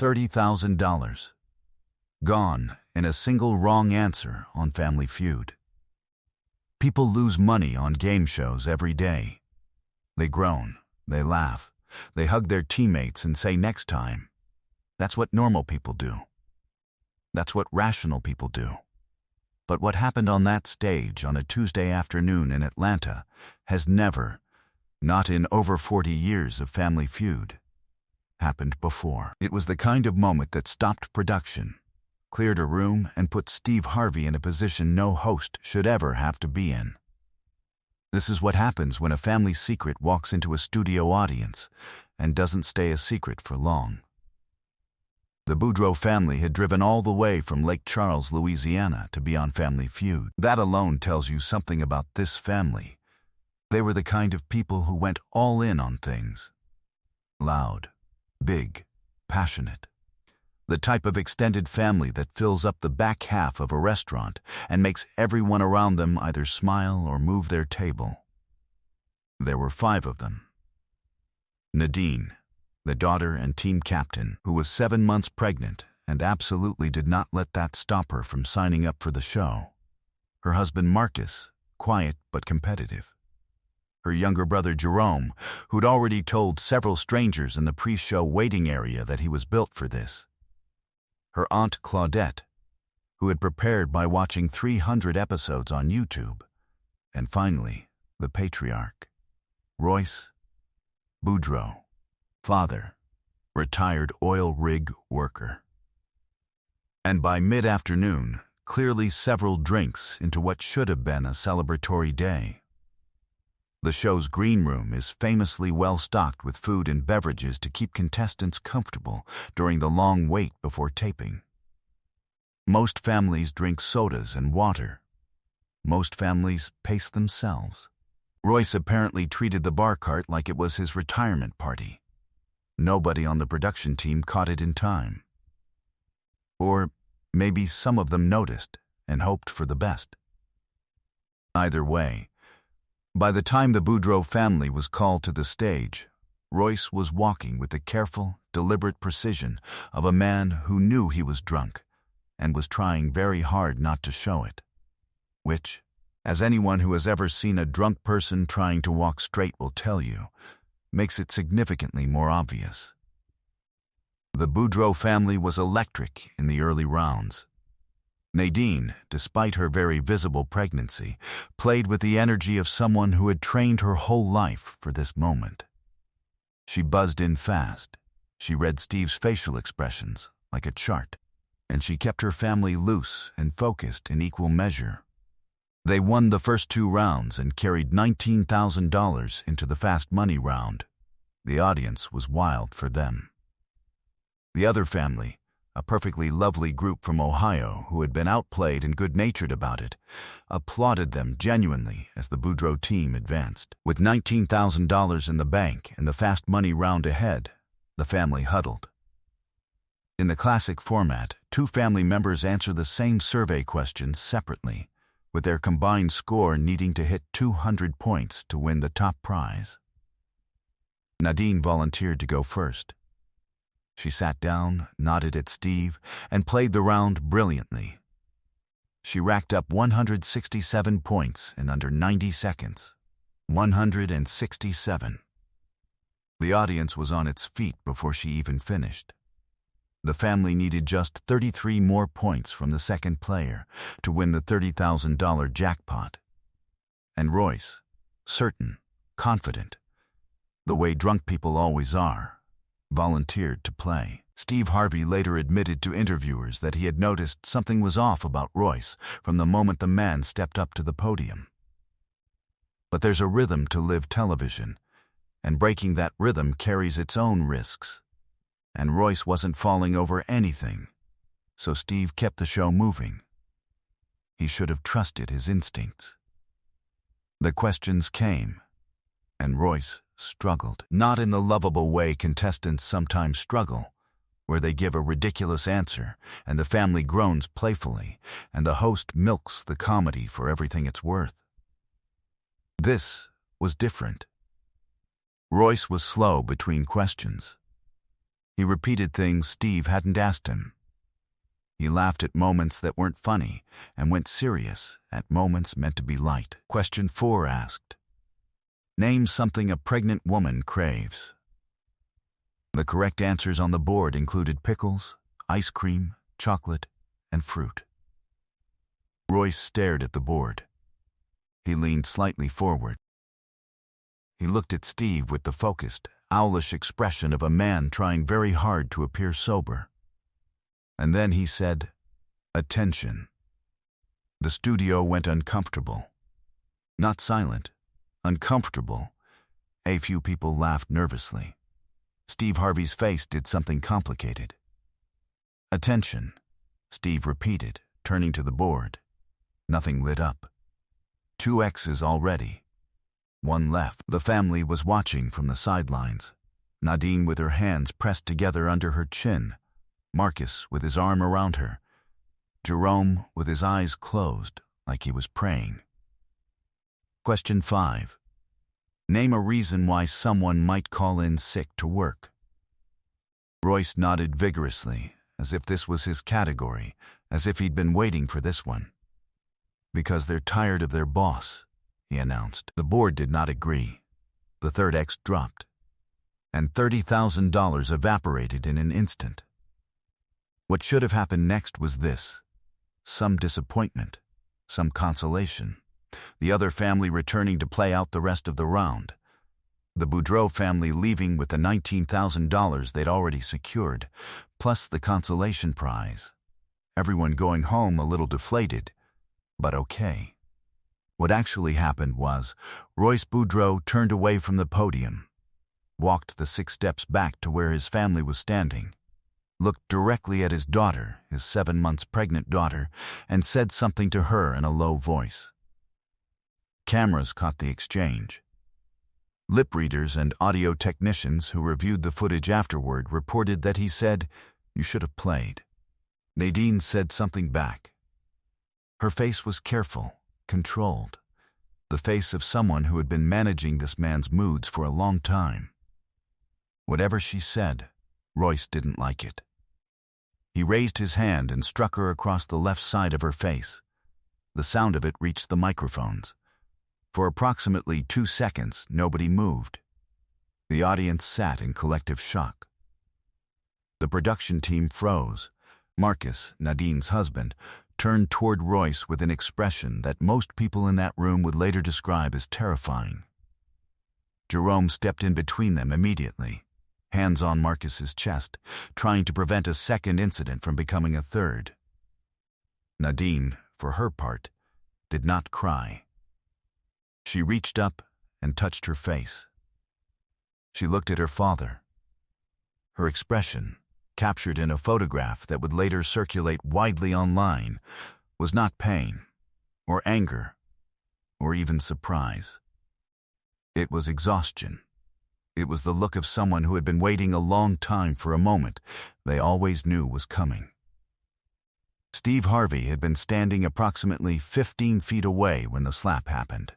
$30,000. Gone in a single wrong answer on Family Feud. People lose money on game shows every day. They groan, they laugh, they hug their teammates and say next time. That's what normal people do. That's what rational people do. But what happened on that stage on a Tuesday afternoon in Atlanta has never, not in over 40 years of Family Feud, happened before. It was the kind of moment that stopped production, cleared a room, and put Steve Harvey in a position no host should ever have to be in. This is what happens when a family secret walks into a studio audience and doesn't stay a secret for long. The Budro family had driven all the way from Lake Charles, Louisiana, to be on Family Feud. That alone tells you something about this family. They were the kind of people who went all in on things. Loud, big, passionate. The type of extended family that fills up the back half of a restaurant and makes everyone around them either smile or move their table. There were 5 of them. Nadine, the daughter and team captain, who was 7 months pregnant and absolutely did not let that stop her from signing up for the show. Her husband Marcus, quiet but competitive. Her younger brother Jerome, who'd already told several strangers in the pre-show waiting area that he was built for this. Her aunt Claudette, who had prepared by watching 300 episodes on YouTube. And finally, the patriarch, Royce Budro, father, retired oil rig worker. And by mid-afternoon, clearly several drinks into what should have been a celebratory day. The show's green room is famously well-stocked with food and beverages to keep contestants comfortable during the long wait before taping. Most families drink sodas and water. Most families pace themselves. Royce apparently treated the bar cart like it was his retirement party. Nobody on the production team caught it in time. Or maybe some of them noticed and hoped for the best. Either way, by the time the Budro family was called to the stage, Royce was walking with the careful, deliberate precision of a man who knew he was drunk and was trying very hard not to show it. Which, as anyone who has ever seen a drunk person trying to walk straight will tell you, makes it significantly more obvious. The Budro family was electric in the early rounds. Nadine, despite her very visible pregnancy, played with the energy of someone who had trained her whole life for this moment. She buzzed in fast. She read Steve's facial expressions like a chart, and she kept her family loose and focused in equal measure. They won the first 2 rounds and carried $19,000 into the fast money round. The audience was wild for them. The other family, a perfectly lovely group from Ohio who had been outplayed and good-natured about it, applauded them genuinely as the Budro team advanced. With $19,000 in the bank and the fast money round ahead, the family huddled. In the classic format, 2 family members answer the same survey questions separately, with their combined score needing to hit 200 points to win the top prize. Nadine volunteered to go first. She sat down, nodded at Steve, and played the round brilliantly. She racked up 167 points in under 90 seconds. 167. The audience was on its feet before she even finished. The family needed just 33 more points from the second player to win the $30,000 jackpot. And Royce, certain, confident, the way drunk people always are, volunteered to play. Steve Harvey later admitted to interviewers that he had noticed something was off about Royce from the moment the man stepped up to the podium. But there's a rhythm to live television, and breaking that rhythm carries its own risks. And Royce wasn't falling over anything, so Steve kept the show moving. He should have trusted his instincts. The questions came, and Royce struggled. Not in the lovable way contestants sometimes struggle, where they give a ridiculous answer and the family groans playfully and the host milks the comedy for everything it's worth. This was different. Royce was slow between questions. He repeated things Steve hadn't asked him. He laughed at moments that weren't funny and went serious at moments meant to be light. Question 4 asked, "Name something a pregnant woman craves." The correct answers on the board included pickles, ice cream, chocolate, and fruit. Royce stared at the board. He leaned slightly forward. He looked at Steve with the focused, owlish expression of a man trying very hard to appear sober. And then he said, "Attention." The studio went uncomfortable. Not silent, uncomfortable. A few people laughed nervously. Steve Harvey's face did something complicated. "Attention," Steve repeated, turning to the board. Nothing lit up. 2 X's already. 1 left. The family was watching from the sidelines. Nadine with her hands pressed together under her chin. Marcus with his arm around her. Jerome with his eyes closed, like he was praying. Question 5. Name a reason why someone might call in sick to work. Royce nodded vigorously, as if this was his category, as if he'd been waiting for this one. "Because they're tired of their boss," he announced. The board did not agree. The third X dropped, and $30,000 evaporated in an instant. What should have happened next was this: some disappointment, some consolation. The other family returning to play out the rest of the round. The Budro family leaving with the $19,000 they'd already secured, plus the consolation prize. Everyone going home a little deflated, but okay. What actually happened was, Royce Budro turned away from the podium, walked the 6 steps back to where his family was standing, looked directly at his daughter, his 7 months pregnant daughter, and said something to her in a low voice. Cameras caught the exchange. Lip readers and audio technicians who reviewed the footage afterward reported that he said, "You should have played." Nadine said something back. Her face was careful, controlled, the face of someone who had been managing this man's moods for a long time. Whatever she said, Royce didn't like it. He raised his hand and struck her across the left side of her face. The sound of it reached the microphones. For approximately 2 seconds, nobody moved. The audience sat in collective shock. The production team froze. Marcus, Nadine's husband, turned toward Royce with an expression that most people in that room would later describe as terrifying. Jerome stepped in between them immediately, hands on Marcus's chest, trying to prevent a second incident from becoming a third. Nadine, for her part, did not cry. She reached up and touched her face. She looked at her father. Her expression, captured in a photograph that would later circulate widely online, was not pain, or anger, or even surprise. It was exhaustion. It was the look of someone who had been waiting a long time for a moment they always knew was coming. Steve Harvey had been standing approximately 15 feet away when the slap happened.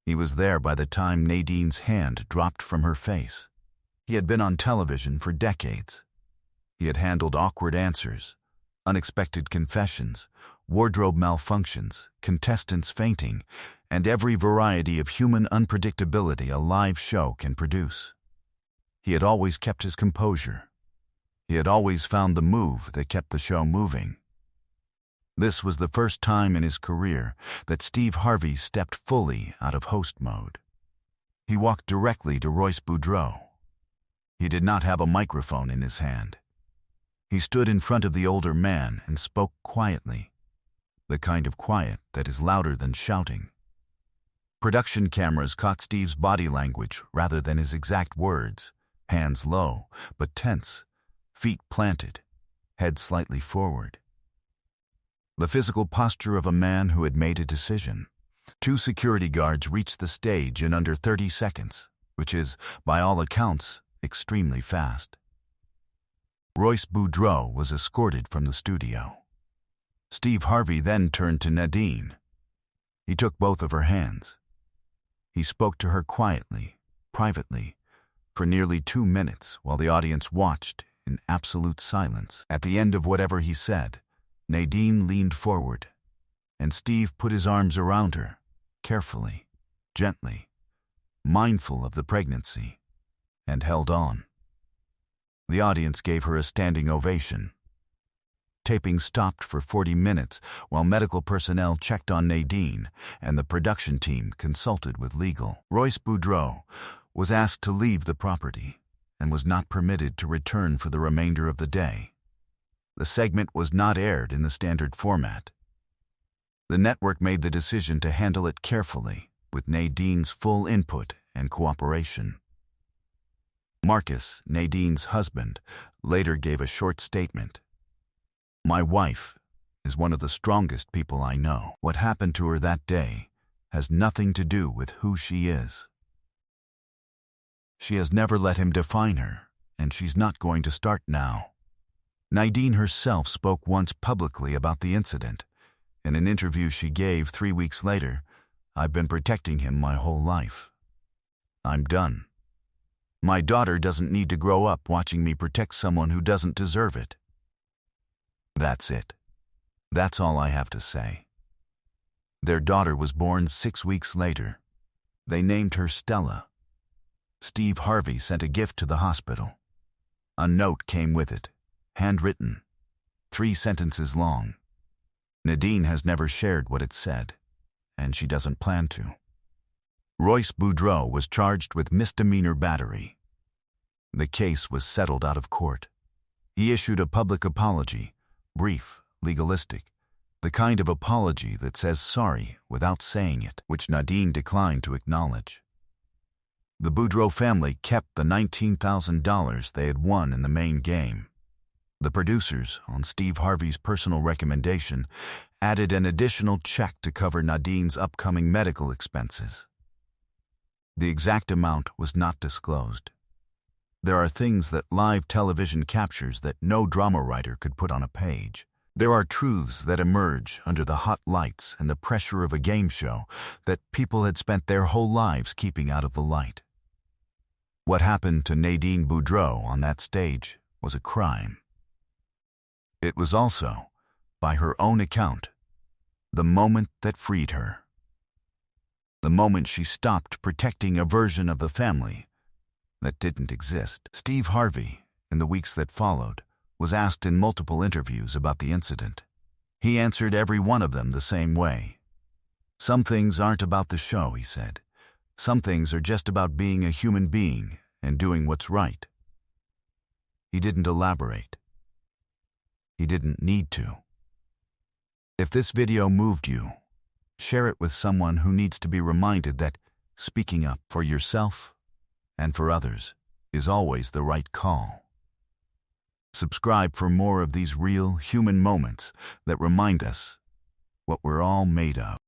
He was there by the time Nadine's hand dropped from her face. He had been on television for decades. He had handled awkward answers, unexpected confessions, wardrobe malfunctions, contestants fainting, and every variety of human unpredictability a live show can produce. He had always kept his composure. He had always found the move that kept the show moving. This was the first time in his career that Steve Harvey stepped fully out of host mode. He walked directly to Royce Budro. He did not have a microphone in his hand. He stood in front of the older man and spoke quietly, the kind of quiet that is louder than shouting. Production cameras caught Steve's body language rather than his exact words, hands low but tense, feet planted, head slightly forward. The physical posture of a man who had made a decision. 2 security guards reached the stage in under 30 seconds, which is, by all accounts, extremely fast. Royce Budro was escorted from the studio. Steve Harvey then turned to Nadine. He took both of her hands. He spoke to her quietly, privately, for nearly 2 minutes while the audience watched in absolute silence. At the end of whatever he said, Nadine leaned forward, and Steve put his arms around her, carefully, gently, mindful of the pregnancy, and held on. The audience gave her a standing ovation. Taping stopped for 40 minutes while medical personnel checked on Nadine and the production team consulted with legal. Royce Budro was asked to leave the property and was not permitted to return for the remainder of the day. The segment was not aired in the standard format. The network made the decision to handle it carefully, with Nadine's full input and cooperation. Marcus, Nadine's husband, later gave a short statement. "My wife is one of the strongest people I know. What happened to her that day has nothing to do with who she is. She has never let him define her, and she's not going to start now." Nadine herself spoke once publicly about the incident. In an interview she gave 3 weeks later, "I've been protecting him my whole life. I'm done. My daughter doesn't need to grow up watching me protect someone who doesn't deserve it. That's it. That's all I have to say." Their daughter was born 6 weeks later. They named her Stella. Steve Harvey sent a gift to the hospital. A note came with it, handwritten, 3 sentences long. Nadine has never shared what it said, and she doesn't plan to. Royce Budro was charged with misdemeanor battery. The case was settled out of court. He issued a public apology, brief, legalistic, the kind of apology that says sorry without saying it, which Nadine declined to acknowledge. The Budro family kept the $19,000 they had won in the main game. The producers, on Steve Harvey's personal recommendation, added an additional check to cover Nadine's upcoming medical expenses. The exact amount was not disclosed. There are things that live television captures that no drama writer could put on a page. There are truths that emerge under the hot lights and the pressure of a game show that people had spent their whole lives keeping out of the light. What happened to Nadine Budro on that stage was a crime. It was also, by her own account, the moment that freed her. The moment she stopped protecting a version of the family that didn't exist. Steve Harvey, in the weeks that followed, was asked in multiple interviews about the incident. He answered every one of them the same way. "Some things aren't about the show," he said. "Some things are just about being a human being and doing what's right." He didn't elaborate. He didn't need to. If this video moved you, share it with someone who needs to be reminded that speaking up for yourself and for others is always the right call. Subscribe for more of these real human moments that remind us what we're all made of.